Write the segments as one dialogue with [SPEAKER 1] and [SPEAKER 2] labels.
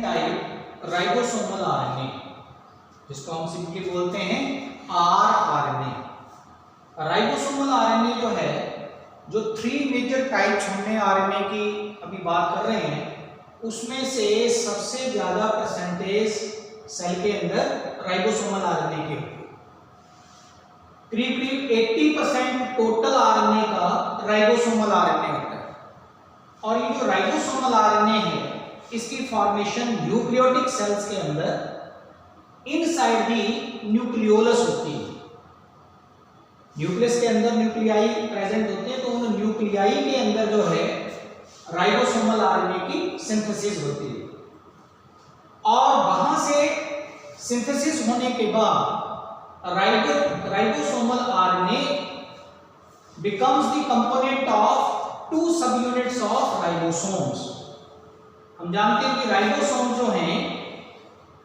[SPEAKER 1] Type ribosomal RNA, जिसको हम simply बोलते हैं आरआरएनए। राइबोसोमल आरएनए जो है, जो 3 मेजर टाइप्स हमने आरएनए की अभी बात कर रहे हैं, उसमें से सबसे ज्यादा परसेंटेज सेल के अंदर राइबोसोमल आरएनए के होते हैं। करीब 80% टोटल आरएनए का राइबोसोमल आरएनए होता है। और ये जो राइबोसोमल आरएनए है, इसकी फॉर्मेशन यूकेरियोटिक सेल्स के अंदर इनसाइड दी न्यूक्लियोलस होती है। न्यूक्लियस के अंदर न्यूक्लियाई प्रेजेंट होते हैं, तो उन न्यूक्लियाई के अंदर जो है राइबोसोमल आरएनए की सिंथेसिस होती है। और वहां से सिंथेसिस होने के बाद ribosomal RNA becomes the component of 2 subunits of ribosomes. हम जानते हैं कि राइबोसोम जो हैं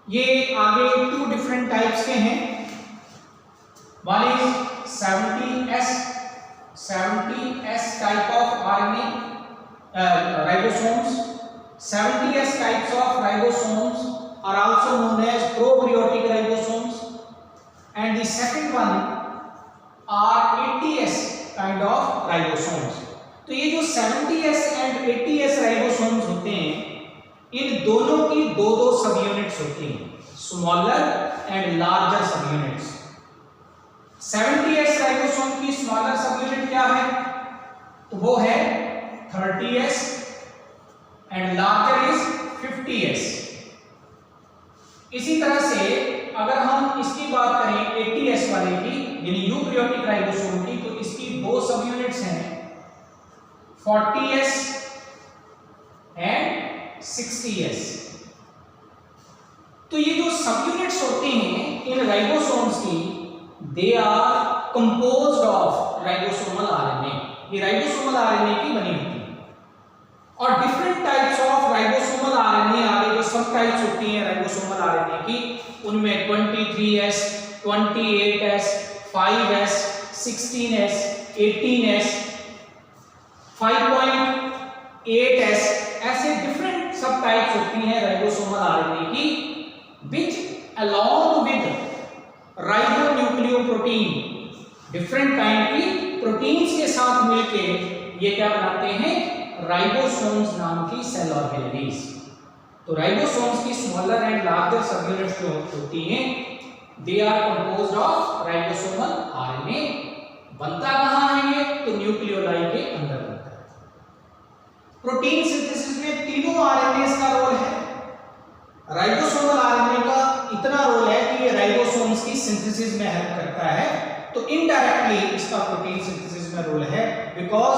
[SPEAKER 1] ये आगे 2 डिफरेंट टाइप्स के हैं। One is 70S type of RNA ribosomes. 70S types of ribosomes are also known as prokaryotic ribosomes, and the second one are 80S kind of ribosomes। तो ये जो 70S and 80S ribosomes होते हैं, इन दोनों की दो सब यूनिट्स होती हैं, स्मॉलर एंड लार्जर सब यूनिट्स। 70S राइबोसोम की स्मॉलर सब यूनिट क्या है? तो वो है 30S and larger is 50S। इसी तरह से अगर हम इसकी बात करें 80S वाले की, यानी यूकेरियोटिक राइबोसोम की, तो इसकी दो सब यूनिट्स हैं 40S एंड 60S। तो ये जो सब यूनिट्स होती हैं इन राइबोसोम्स की, they are composed of ribosomal RNA. ये राइबोसोमल आरएनए की बनी होती है। और different types of ribosomal RNA, आगे जो सब टाइप्स होती हैं राइबोसोमल आरएनए की, उनमें 23S, 28S, 5S, 16S, 18S, 5.8S, ऐसे डिफरेंट सब टाइप्स होती हैं राइबोसोमल आरएनए की, which along with ribonucleoprotein, different kind की प्रोटीन्स के साथ मिलके ये क्या बनाते हैं? राइबोसोम्स नाम की सेल ऑर्गेनेलीज। तो राइबोसोम्स की smaller and larger subunits जो होती हैं, they are composed of ribosomal RNA. बनता कहां है ये? तो न्यूक्लियोलाई के अंदर बनता है। प्रोटीन सिंथेसिस में तीनों आरएनएस का रोल है। राइबोसोमल आरएनए का इतना रोल है कि ये राइबोसोम्स की सिंथेसिस में हेल्प करता है, तो इनडायरेक्टली इसका प्रोटीन सिंथेसिस में रोल है, because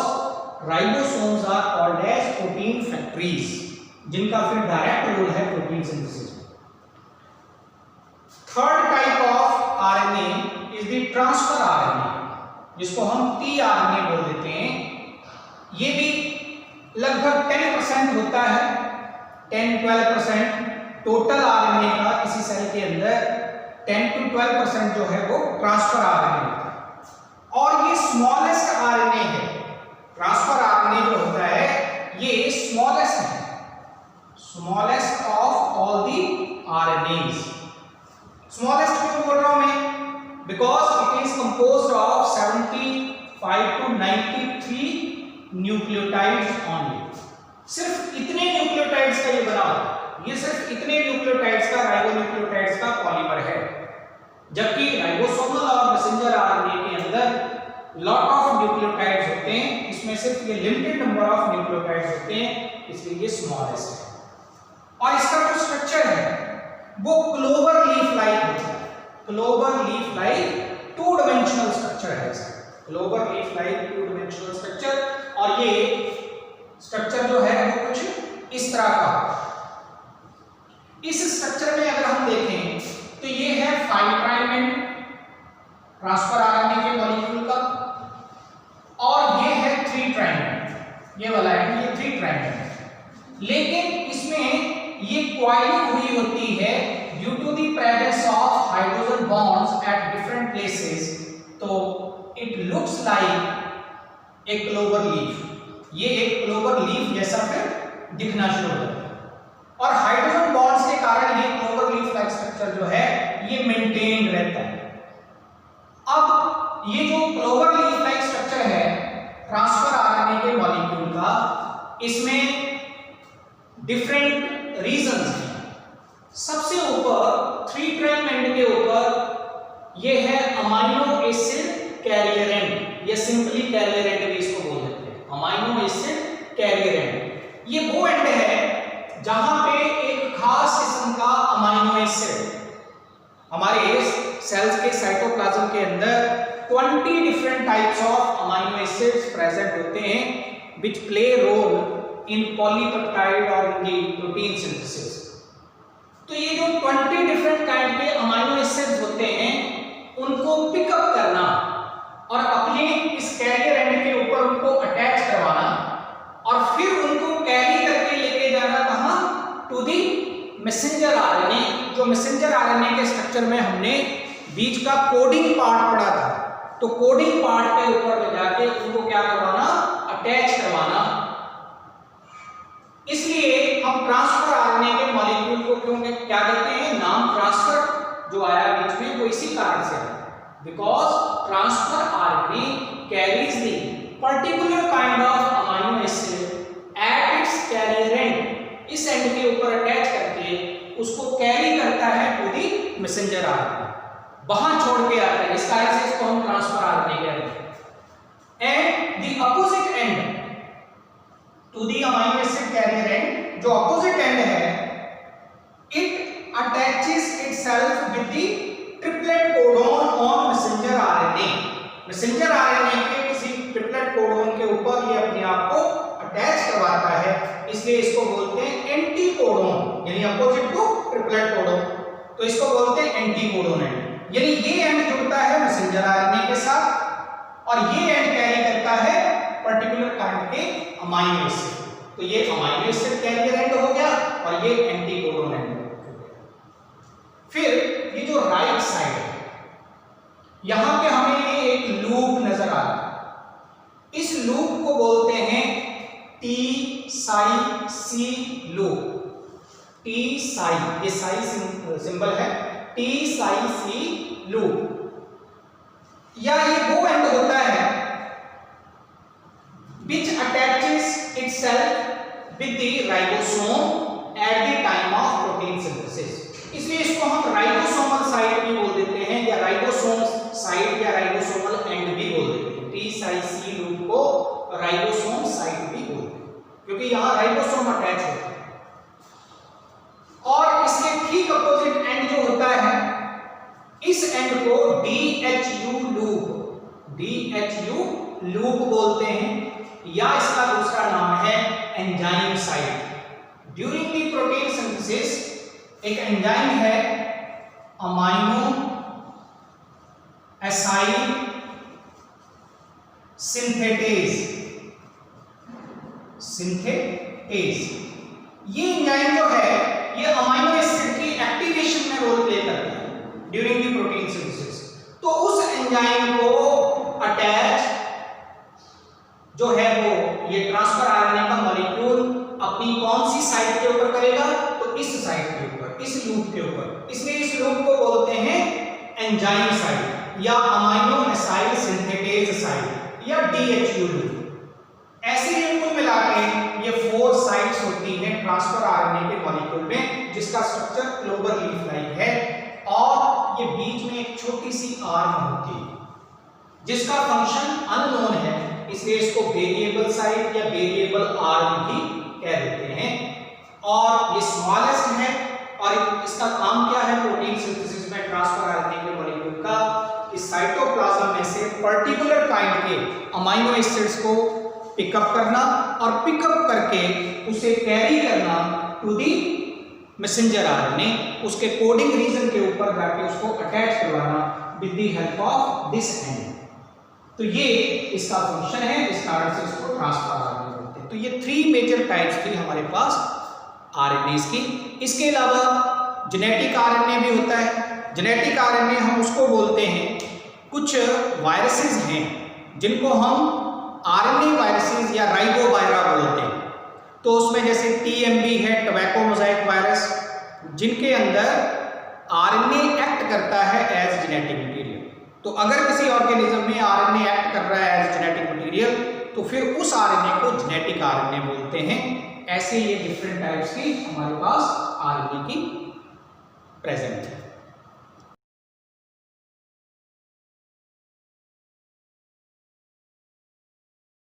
[SPEAKER 1] ribosomes are called as protein factories, जिनका फिर डायरेक्ट रोल है प्रोटीन सिंथेसिस में। Third type of RNA is the transfer RNA, जिसको हम टीआरएनए बोल देते हैं। ये भी लगभग 10% होता है, 10-12% टोटल आरएनए का किसी सेल के अंदर 10 to 12% जो है वो ट्रांसफर आरएनए होता है। और ये स्मॉलेस्ट आरएनए है। ट्रांसफर आरएनए जो होता है ये स्मॉलेस्ट है, smallest of all the RNase. Smallest क्यों बोल रहा हूं मैं? Because it is composed of 75 to 93 nucleotides only. सिर्फ इतने न्यूक्लियोटाइड्स का ये बना होता है। ये सिर्फ इतने न्यूक्लियोटाइड्स का, राइबोन्यूक्लियोटाइड्स का पॉलीमर है। जबकि राइबोसोमल और मैसेंजर आरएनए के अंदर लॉट ऑफ न्यूक्लियोटाइड्स होते हैं, इसमें सिर्फ ये लिमिटेड नंबर ऑफ न्यूक्लियोटाइड्स होते हैं, इसलिए ये स्मॉलेस्ट है। और इसका जो स्ट्रक्चर है वो क्लोवर लीफ लाइक होता है। Clover leaf like 2 dimensional structure है इसका। Clover leaf like 2 dimensional structure. और ये स्ट्रक्चर जो है वो कुछ इस तरह का। इस स्ट्रक्चर में अगर हम देखें तो ये है 5 प्राइम एंड ट्रांसफर आरएनए के मॉलिक्यूल का, और ये है 3 प्राइम, ये वाला है, ये 3 प्राइम है। लेकिन इसमें ये कॉइलिंग हुई होती है due to the presence of hydrogen bonds at different places, तो it looks like a clover leaf. ये एक क्लोवर लीफ जैसा फिर दिखना शुरू होता है। और हाइड्रोजन बॉन्ड्स के कारण ये क्लोवर लीफ लाइक स्ट्रक्चर जो है ये मेंटेन रहता है। अब ये जो क्लोवर लीफ लाइक स्ट्रक्चर है ट्रांसफर आरएनए के मॉलिक्यूल का, इसमें डिफरेंट रीजंस हैं। सबसे ऊपर 3' एंड के ऊपर ये है अमाइनो एसिड कैरियर एंड, या सिंपली कैरियर एंड भी इसको बोल देते हैं, अमाइनो एसिड कैरियर एंड। ये वो एंड है जहां पे एक खास किस्म का अमाइनो एसिड, हमारे सेल्स के साइटोप्लाज्म के अंदर 20 different types of amino acids present होते हैं which play role in polypeptide और इन प्रोटीन सिंथेसिस। तो ये जो 20 डिफरेंट काइंड के अमाइनो एसिड्स होते हैं उनको पिकअप करना और अपने इस कैरियर एंड के ऊपर उनको अटैच करवाना और फिर उनको कैरी करके लेके जाना कहां, टू दी मैसेंजर आरएनए। जो मैसेंजर आरएनए के स्ट्रक्चर में हमने बीच का कोडिंग पार्ट पढ़ा था, तो कोडिंग पार्ट के ऊपर ले जाके उनको क्या करवाना, अटैच करवाना। इसलिए हम ट्रांसफर आरएनए के मॉलिक्यूल को क्यों क्या कहते हैं, नाम ट्रांसफर जो आया बीच में वो इसी कारण से है, because transfer RNA carries the particular kind of amino acid at its carrier end. इस एंड के ऊपर अटैच करके उसको कैरी करता है टू दी मैसेंजर आरएनए, वहां छोड़ के आता है, इस कारण से इसको हम ट्रांसफर आरएनए कहते हैं। And the opposite end to the amino acid carrier end, जो अपोजिट एंड है, it attaches itself with the triplet codon on messenger RNA. Messenger RNA के किसी ट्रिपलेट कोडोन के ऊपर ये अपने आप को अटैच करवाता है, इसलिए इसको बोलते हैं एंटी कोडोन, यानी अपोजिट टू ट्रिपलेट कोडोन, तो इसको बोलते हैं एंटी कोडोन एंड। यानी ये एंड जुड़ता है मैसेंजर आरएनए के साथ और ये एंड कैरी करता है पर्टिकुलर काइंड के अमाइनो एसिड। तो ये अमाइनो एसिड कैरियर एंड हो गया और ये एंटी कोडोन एंड हो गया। फिर ये जो राइट साइड है, यहां पे हमें ये एक लूप नजर आ रहा है, इस लूप को बोलते हैं टी साई सी लूप। टी साई, ये साई सिंबल है, टी साई सी लूप। या ये वो एंड होता है which attaches itself with the ribosome at the time of protein synthesis। इसलिए इसको हम राइबोसोमल साइट भी बोल देते हैं, या राइबोसोम साइट या राइबोसोमल एंड भी बोल देते हैं। टी साई सी लूप को राइबोसोम साइट भी बोलते हैं क्योंकि यहां राइबोसोम अटैच होता है। और इसके ठीक अपोजिट एंड जो होता है, इस एंड को DHU लूप बोलते हैं, या इसका दूसरा नाम है enzyme site. During the protein synthesis एक एंजाइम है अमाइनो एसाइल सिंथेटेज। ये एंजाइम जो है ये अमाइनो एसिड की एक्टिवेशन में रोल प्ले करता है ड्यूरिंग द प्रोटीन सिंथेसिस। तो उस एंजाइम को अटैच जो है वो ये ट्रांसफर आरएनए का मॉलिक्यूल अपनी कौन सी साइट के ऊपर करेगा, तो इस साइट के ऊपर, इस लूप के ऊपर। इसलिए इस लूप को बोलते हैं एंजाइम साइट या अमाइनो एसाइल सिंथेटेज साइट या DHU लूप। ऐसे ही कुल मिला के ये 4 साइट्स होती हैं ट्रांसफर आरएनए के मॉलिक्यूल में, जिसका स्ट्रक्चर क्लोवर लीफ लाइक है और ये बीच में एक छोटी सी आर्म होती है जिसका फंक्शन अननोन है, इसलिए इसको वेरिएबल साइट या वेरिएबल आर्म भी कह देते हैं। और ये स्मॉलेस्ट है और इसका काम क्या है, प्रोटीन सिंथेसिस में ट्रांसफर आरएनए के मॉलिक्यूल का इस साइटोप्लाज्म में से पर्टिकुलर काइंड के अमाइनो एसिड्स को पिकअप करना और पिकअप करके उसे कैरी करना टू दी मैसेंजर आरएनए, उसके कोडिंग रीजन के ऊपर जाके उसको अटैच करवाना with the help of this and. तो ये इसका फंक्शन है, इस कारण से इसको ट्रांसफर आरएनए बोलते हैं। तो ये 3 मेजर टाइप्स थी हमारे पास आरएनएस की। इसके अलावा जेनेटिक आरएनए भी होता है। जेनेटिक आरएनए हम उसको बोलते हैं, कुछ वायरसेस हैं जिनको हम आरएनए वायरसेस या राइबोवायरा बोलते हैं। तो उसमें जैसे TMB है, टोबैको मोज़ाइक वायरस जिनके अंदर आरएनए एक्ट करता है एज जेनेटिक मटेरियल। तो अगर किसी ऑर्गेनिज्म में आरएनए एक्ट कर रहा है एज जेनेटिक मटेरियल तो फिर उस आरएनए को जेनेटिक आरएनए बोलते हैं। ऐसे ये डिफरेंट टाइप्स की हमारे पास आरएनए की प्रेजेंट है।